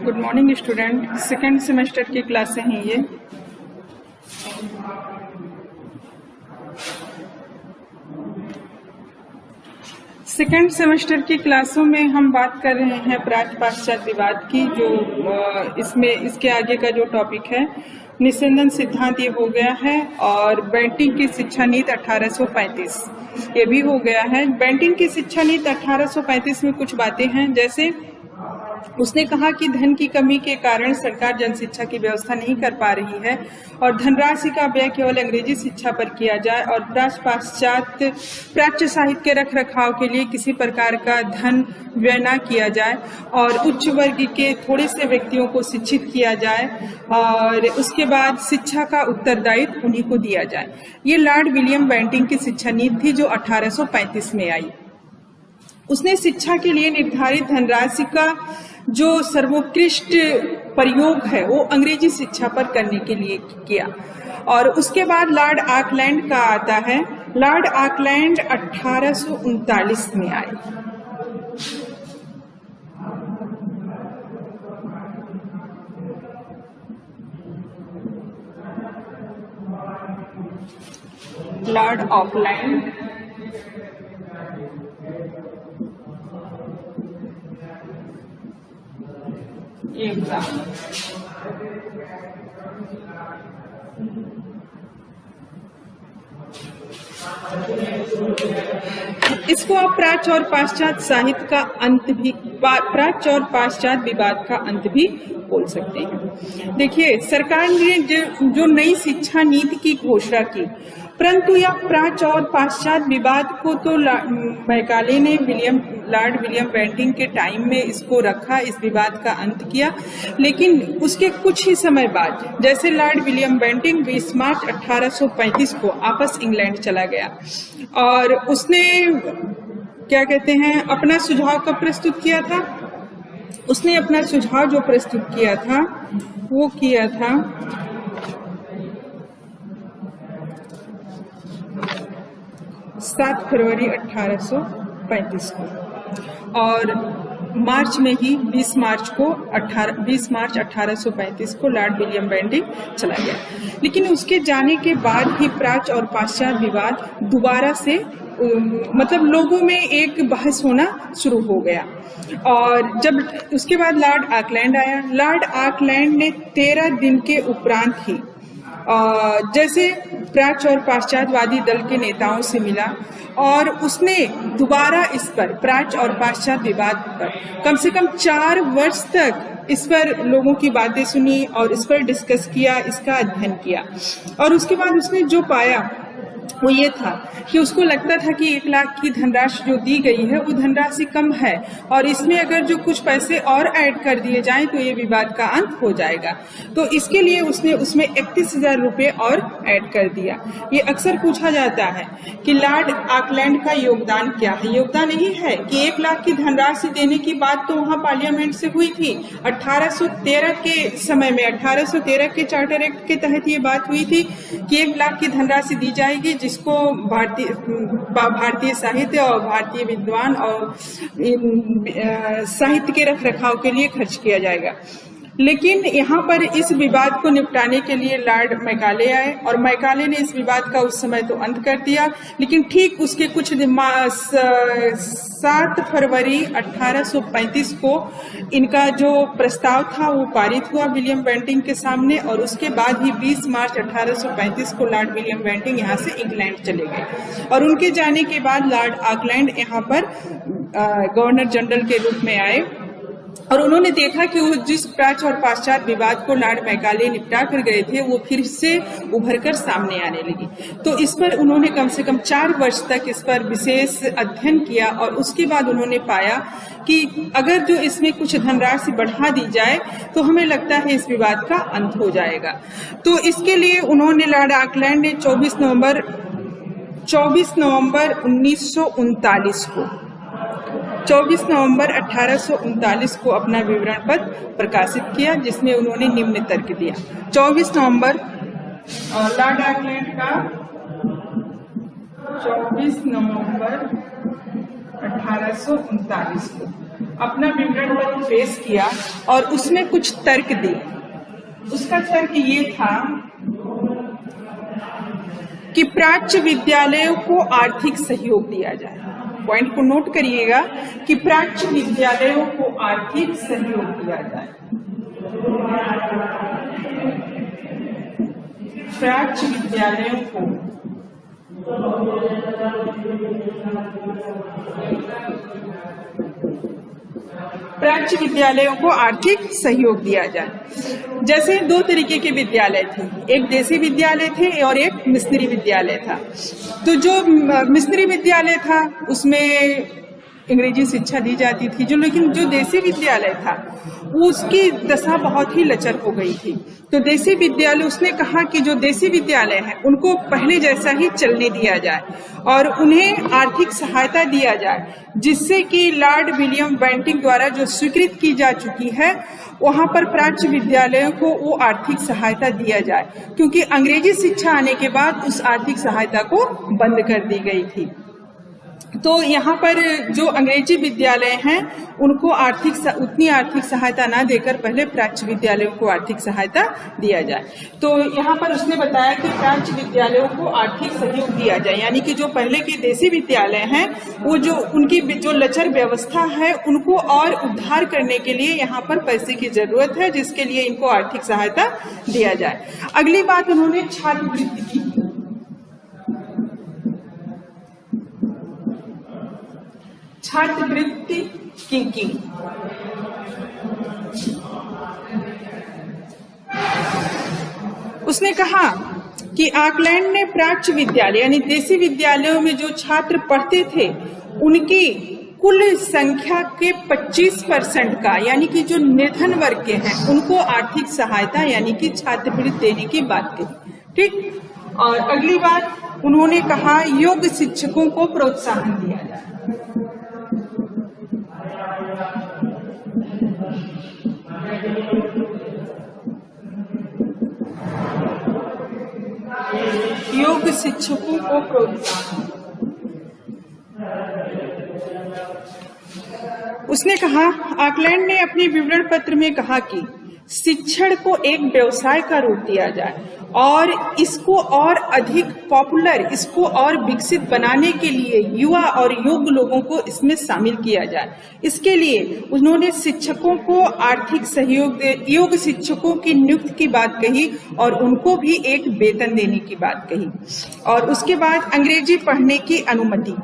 Good morning student. Second semester की क्लासें हैं ये। सेकेंड सेमेस्टर की क्लासों में हम बात कर रहे हैं प्राच्य पाश्चात्य विवाद की, जो इसमें इसके आगे का जो टॉपिक है निस्यंदन सिद्धांत ये हो गया है, और बेंटिंक की शिक्षा नीति 1835 ये भी हो गया है। बेंटिंक की शिक्षा नीति 1835 में कुछ बातें हैं, जैसे उसने कहा कि धन की कमी के कारण सरकार जन शिक्षा की व्यवस्था नहीं कर पा रही है और धनराशि का व्यय केवल अंग्रेजी शिक्षा पर किया जाए और प्राच्य साहित्य के रख रखाव के लिए किसी प्रकार का धन व्यय न किया जाए और उच्च वर्ग के थोड़े से व्यक्तियों को शिक्षित किया जाए और उसके बाद शिक्षा का उत्तरदायित्व उन्हीं को दिया जाए। ये लॉर्ड विलियम बेंटिंक की शिक्षा नीति थी जो 1835 में आई। उसने शिक्षा के लिए निर्धारित धनराशि का जो सर्वोत्कृष्ट प्रयोग है वो अंग्रेजी शिक्षा पर करने के लिए किया। और उसके बाद लॉर्ड ऑकलैंड का आता है। लॉर्ड ऑकलैंड 1839 में आए। लॉर्ड ऑकलैंड इसको आप प्राच्य और पाश्चात्य साहित्य का अंत भी, प्राच्य और पाश्चात्य विवाद का अंत भी बोल सकते हैं। देखिए, सरकार ने जो नई शिक्षा नीति की घोषणा की, परंतु यह प्राच्य और पाश्चात्य विवाद को तो मैकाले ने लॉर्ड विलियम बेंटिंक के टाइम में इसको रखा, इस विवाद का अंत किया। लेकिन उसके कुछ ही समय बाद, जैसे लॉर्ड विलियम बेंटिंक 20 मार्च 1835 को वापस इंग्लैंड चला गया और उसने क्या कहते हैं अपना सुझाव कब प्रस्तुत किया था? उसने अपना सुझाव जो प्रस्तुत किया था वो किया था 7 फरवरी 1835 को, और मार्च में ही 20 मार्च 1835 को लॉर्ड विलियम बेंटिंक चला गया। लेकिन उसके जाने के बाद ही प्राच्य और पाश्चात्य विवाद दोबारा से मतलब लोगों में एक बहस होना शुरू हो गया। और जब उसके बाद लॉर्ड ऑकलैंड आया। लॉर्ड ऑकलैंड ने 13 दिन के उपरांत ही जैसे प्राच्य और पाश्चात्यवादी दल के नेताओं से मिला और उसने दोबारा इस पर प्राच्य और पाश्चात्य विवाद पर कम से कम 4 वर्ष तक इस पर लोगों की बातें सुनी और इस पर डिस्कस किया, इसका अध्ययन किया। और उसके बाद उसने जो पाया वो ये था कि उसको लगता था कि 1 लाख की धनराशि जो दी गई है वो धनराशि कम है और इसमें अगर जो कुछ पैसे और ऐड कर दिए जाएं तो ये विवाद का अंत हो जाएगा। तो इसके लिए उसने उसमें 31,000 रुपये और ऐड कर दिया। ये अक्सर पूछा जाता है कि लॉर्ड ऑकलैंड का योगदान क्या है। योगदान यही है कि 1 लाख की धनराशि देने की बात तो वहाँ पार्लियामेंट से हुई थी 1813 के समय में। 1813 के चार्टर एक्ट के तहत ये बात हुई थी कि 1 लाख की धनराशि दी जाएगी जिसको भारतीय साहित्य और भारतीय विद्वान और साहित्य के रख रखाव के लिए खर्च किया जाएगा। लेकिन यहाँ पर इस विवाद को निपटाने के लिए लॉर्ड मैकाले आए और मैकाले ने इस विवाद का उस समय तो अंत कर दिया। लेकिन ठीक उसके कुछ 7 फरवरी 1835 को इनका जो प्रस्ताव था वो पारित हुआ विलियम बेंटिंक के सामने, और उसके बाद ही 20 मार्च 1835 को लॉर्ड विलियम बेंटिंक यहाँ से इंग्लैंड चले गए। और उनके जाने के बाद लॉर्ड ऑकलैंड यहाँ पर गवर्नर जनरल के रूप में आए और उन्होंने देखा कि वो जिस प्राच्य और पाश्चात्य विवाद को लॉर्ड मैकाले निपटा कर गए थे वो फिर से उभरकर सामने आने लगी। तो इस पर उन्होंने कम से कम 4 वर्ष तक इस पर विशेष अध्ययन किया और उसके बाद उन्होंने पाया कि अगर जो इसमें कुछ धनराशि बढ़ा दी जाए तो हमें लगता है इस विवाद का अंत हो जाएगा। तो इसके लिए उन्होंने लॉर्ड ऑकलैंड ने 24 नवंबर 1839 को अपना विवरण पत्र प्रकाशित किया जिसमें उन्होंने निम्न तर्क दिया। 24 नवंबर लॉर्ड ऑकलैंड का 24 नवंबर 1839 को अपना विवरण पत्र पेश किया और उसमें कुछ तर्क दिए। उसका तर्क ये था कि प्राच्य विद्यालयों को आर्थिक सहयोग दिया जाए। पॉइंट को नोट करिएगा कि प्राच्य विद्यालयों को आर्थिक सहयोग दिया जाए। प्राच्य विद्यालयों को आर्थिक सहयोग दिया जाए। जैसे दो तरीके के विद्यालय थे, एक देसी विद्यालय थे और एक मिशनरी विद्यालय था। तो जो मिशनरी विद्यालय था उसमें अंग्रेजी शिक्षा दी जाती थी, लेकिन जो देसी विद्यालय था उसकी दशा बहुत ही लचर हो गई थी। तो देसी विद्यालय, उसने कहा कि जो देसी विद्यालय है उनको पहले जैसा ही चलने दिया जाए और उन्हें आर्थिक सहायता दिया जाए, जिससे कि लॉर्ड विलियम बेंटिंक द्वारा जो स्वीकृत की जा चुकी है वहां पर प्राच्य विद्यालयों को वो आर्थिक सहायता दिया जाए, क्योंकि अंग्रेजी शिक्षा आने के बाद उस आर्थिक सहायता को बंद कर दी गई थी। तो यहाँ पर जो अंग्रेजी विद्यालय हैं उनको उतनी आर्थिक सहायता ना देकर पहले प्राच्य विद्यालयों को आर्थिक सहायता दिया जाए। तो यहाँ पर उसने बताया कि प्राच्य विद्यालयों को आर्थिक सहयोग दिया जाए, यानी कि जो पहले के देसी विद्यालय हैं वो जो उनकी जो लचर व्यवस्था है उनको और उद्धार करने के लिए यहाँ पर पैसे की जरूरत है, जिसके लिए इनको आर्थिक सहायता दिया जाए। अगली बात उन्होंने छात्रवृत्ति की। छात्रवृत्ति की उसने कहा कि ऑकलैंड ने प्राच्य विद्यालय यानी देसी विद्यालयों में जो छात्र पढ़ते थे उनकी कुल संख्या के 25% का, यानी कि जो निर्धन वर्ग के हैं उनको आर्थिक सहायता यानी कि छात्रवृत्ति देने की बात कही। ठीक। और अगली बात उन्होंने कहा योग्य शिक्षकों को प्रोत्साहन दिया जाए। योग्य शिक्षकों को प्रोत्साहन। उसने कहा, ऑकलैंड ने अपने विवरण पत्र में कहा कि शिक्षण को एक व्यवसाय का रूप दिया जाए और इसको और अधिक पॉपुलर, इसको और विकसित बनाने के लिए युवा और योग्य लोगों को इसमें शामिल किया जाए। इसके लिए उन्होंने शिक्षकों को आर्थिक सहयोग, योग्य शिक्षकों की नियुक्ति की बात कही और उनको भी एक वेतन देने की बात कही। और उसके बाद अंग्रेजी पढ़ने की अनुमति।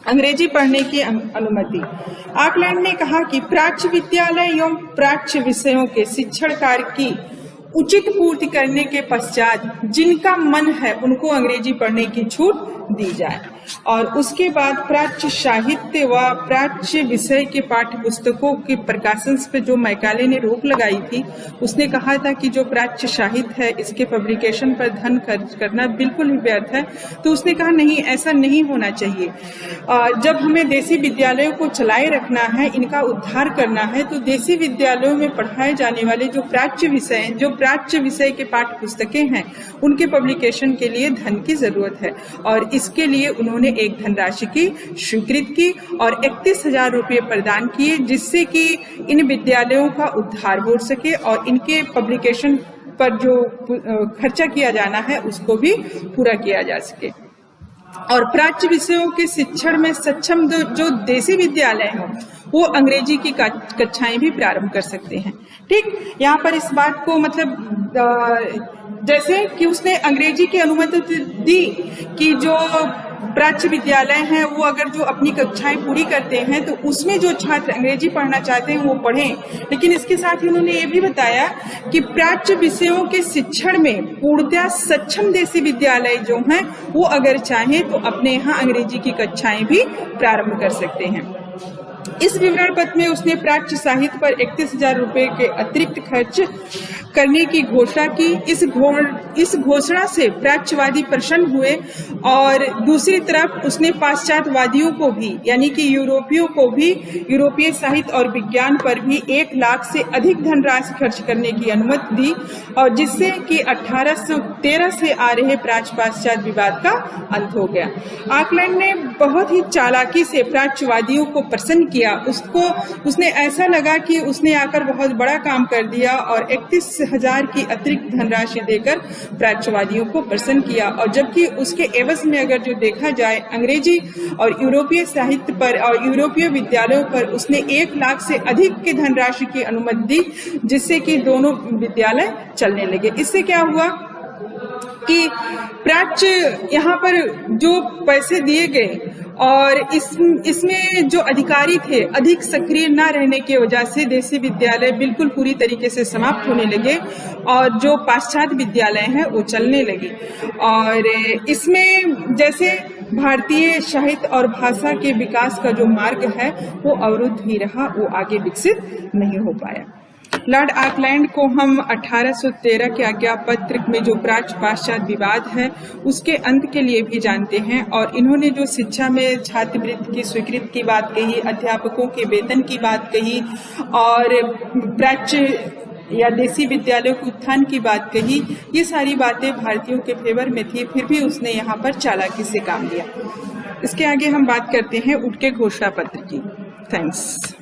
अंग्रेजी पढ़ने की अनुमति। ऑकलैंड ने कहा कि प्राच्य विद्यालय एवं प्राच्य विषयों के शिक्षण कार्य की उचित पूर्ति करने के पश्चात जिनका मन है उनको अंग्रेजी पढ़ने की छूट दी जाए। और उसके बाद प्राच्य साहित्य व प्राच्य विषय के पाठ्य पुस्तकों के प्रकाशन पे जो मैकाले ने रोक लगाई थी, उसने कहा था कि जो प्राच्य साहित्य है इसके पब्लिकेशन पर धन खर्च करना बिल्कुल ही व्यर्थ है। तो उसने कहा नहीं, ऐसा नहीं होना चाहिए। जब हमें देसी विद्यालयों को चलाए रखना है, इनका उद्धार करना है, तो देसी विद्यालयों में पढ़ाए जाने वाले जो प्राच्य विषय के पाठ्य पुस्तकें हैं उनके पब्लिकेशन के लिए धन की जरूरत है। और इसके लिए उन्होंने एक धनराशि की स्वीकृत की और 31,000 रुपये प्रदान किए, जिससे कि इन विद्यालयों का उद्धार हो सके और इनके पब्लिकेशन पर जो खर्चा किया जाना है उसको भी पूरा किया जा सके। और प्राच्य विषयों के शिक्षण में सक्षम जो देसी विद्यालय हों वो अंग्रेजी की कक्षाएं भी प्रारंभ कर सकते हैं। ठीक। यहाँ पर इस बात को जैसे कि उसने अंग्रेजी की अनुमति दी कि जो प्राच्य विद्यालय हैं वो अगर जो अपनी कक्षाएं पूरी करते हैं तो उसमें जो छात्र अंग्रेजी पढ़ना चाहते हैं वो पढ़ें, लेकिन इसके साथ ही उन्होंने ये भी बताया कि प्राच्य विषयों के शिक्षण में पूर्णतः सक्षम देसी विद्यालय जो हैं वो अगर चाहें तो अपने यहाँ अंग्रेजी की कक्षाएं भी प्रारंभ कर सकते हैं। इस विवरण पत्र में उसने प्राच्य साहित्य पर 31,000 रुपए के अतिरिक्त खर्च करने की घोषणा की। इस घोषणा से प्राच्यवादी प्रसन्न हुए और दूसरी तरफ उसने पाश्चात्यवादियों को भी, यानी कि यूरोपियों को भी, यूरोपीय साहित्य और विज्ञान पर भी 1 लाख से अधिक धनराशि खर्च करने की अनुमति दी, और जिससे कि 1813 से आ रहे प्राच्य पाश्चात्य विवाद का अंत हो गया। ऑकलैंड ने बहुत ही चालाकी से प्राच्यवादियों को प्रसन्न किया। उसने ऐसा लगा कि उसने आकर बहुत बड़ा काम कर दिया और 31,000 की अतिरिक्त धनराशि देकर प्राच्यवादियों को प्रसन्न किया। और जबकि उसके एवज में अगर जो देखा जाए, अंग्रेजी और यूरोपीय साहित्य पर और यूरोपीय विद्यालयों पर उसने 1 लाख से अधिक की धनराशि की अनुमति दी, जिससे कि दोनों विद्यालय चलने लगे। इससे क्या हुआ कि प्राच्य यहाँ पर जो पैसे दिए गए और इसमें जो अधिकारी थे अधिक सक्रिय न रहने की वजह से देसी विद्यालय बिल्कुल पूरी तरीके से समाप्त होने लगे और जो पाश्चात्य विद्यालय हैं वो चलने लगे। और इसमें जैसे भारतीय साहित्य और भाषा के विकास का जो मार्ग है वो अवरुद्ध ही रहा, वो आगे विकसित नहीं हो पाया। लॉर्ड ऑकलैंड को हम 1813 के आज्ञा पत्र में जो प्राच्य पाश्चात्य विवाद है उसके अंत के लिए भी जानते हैं, और इन्होंने जो शिक्षा में छात्रवृत्ति की स्वीकृति की बात कही, अध्यापकों के वेतन की बात कही और प्राच्य या देसी विद्यालयों के उत्थान की बात कही, ये सारी बातें भारतीयों के फेवर में थी, फिर भी उसने यहाँ पर चालाकी से काम लिया। इसके आगे हम बात करते हैं उनके घोषणा पत्र की। थैंक्स।